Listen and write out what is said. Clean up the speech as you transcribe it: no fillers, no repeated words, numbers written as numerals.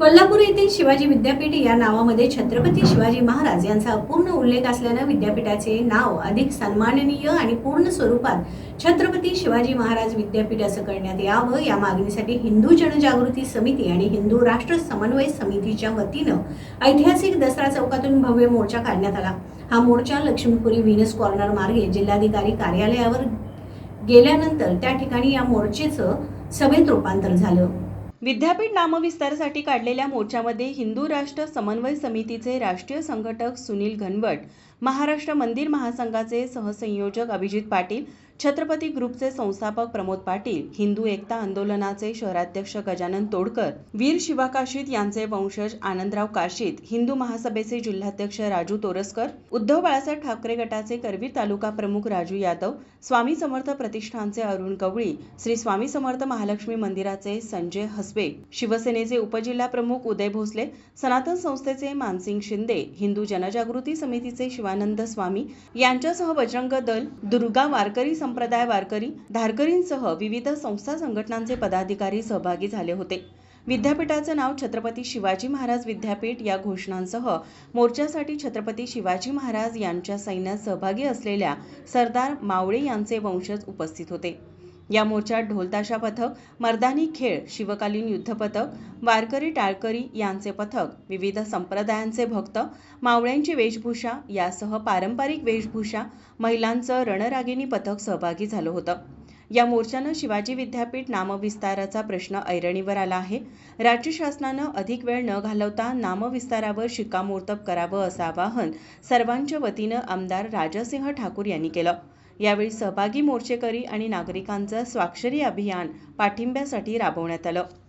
कोल्हापूर येथील शिवाजी विद्यापीठ या नावामध्ये छत्रपती शिवाजी महाराज यांचा अपूर्ण उल्लेख असल्याने विद्यापीठाचे नाव अधिक सन्माननीय आणि पूर्ण स्वरूपात छत्रपती शिवाजी महाराज विद्यापीठ असं करण्यात यावं, या मागणीसाठी हिंदू जनजागृती समिती आणि हिंदू राष्ट्र समन्वय समितीच्या वतीनं ऐतिहासिक दसरा चौकातून भव्य मोर्चा काढण्यात आला। हा मोर्चा लक्ष्मीपुरी व्हीनस कॉर्नर मार्गे जिल्हाधिकारी कार्यालयावर गेल्यानंतर त्या ठिकाणी या मोर्चेचं सभेत रूपांतर झालं। विद्यापीठ नामविस्तारासाठी काढलेल्या मोर्चामध्ये हिंदू राष्ट्र समन्वय समितीचे राष्ट्रीय संघटक सुनील घनवट, महाराष्ट्र मंदिर महासंघाचे सहसंयोजक अभिजित पाटील, छत्रपती ग्रुपचे संस्थापक प्रमोद पाटील, हिंदू एकता आंदोलनाचे शहराध्यक्ष गजानन तोडकर, वीर शिवा काशीद यांचे वंशज आनंदराव काशीद, हिंदू महासभेचे जिल्हाध्यक्ष राजू तोरसकर, उद्धव बाळासाहेब ठाकरे गटाचे करवीर तालुका प्रमुख राजू यादव, स्वामी समर्थ प्रतिष्ठानचे अरुण कवळी, श्री स्वामी समर्थ महालक्ष्मी मंदिराचे संजय हसबे, शिवसेनेचे उपजिल्हा प्रमुख उदय भोसले, सनातन संस्थेचे मानसिंग शिंदे, हिंदू जनजागृती समितीचे शिवानंद स्वामी यांच्यासह बजरंग दल, दुर्गा वारकरी संप्रदाय वारकरी, धारकरींसह विविध संस्था संघटनांचे पदाधिकारी सहभागी झाले होते। विद्यापीठाचे नाव छत्रपती शिवाजी महाराज विद्यापीठ या घोषणांसह मोर्चासाठी छत्रपती शिवाजी महाराज यांच्या सैन्यात सहभागी असलेल्या सरदार मावळे यांचे वंशज उपस्थित होते। या मोर्चात ढोलताशा पथक, मर्दानी खेळ, शिवकालीन युद्ध पथक, वारकरी टाळकरी यांचे पथक, विविध संप्रदायांचे भक्त, मावळ्यांची वेशभूषा यासह पारंपरिक वेशभूषा, महिलांचं रणरागिणी पथक सहभागी झालं होतं। या मोर्चानं शिवाजी विद्यापीठ नामविस्ताराचा प्रश्न ऐरणीवर आला आहे। राज्य शासनानं अधिक वेळ न घालवता नामविस्तारावर शिक्कामोर्तब करावं असं आवाहन सर्वांच्या वतीनं आमदार राजासिंह ठाकूर यांनी केलं। यावेळी सहभागी मोर्चेकरी आणि नागरिकांचं स्वाक्षरी अभियान पाठिंब्यासाठी राबवण्यात आलं।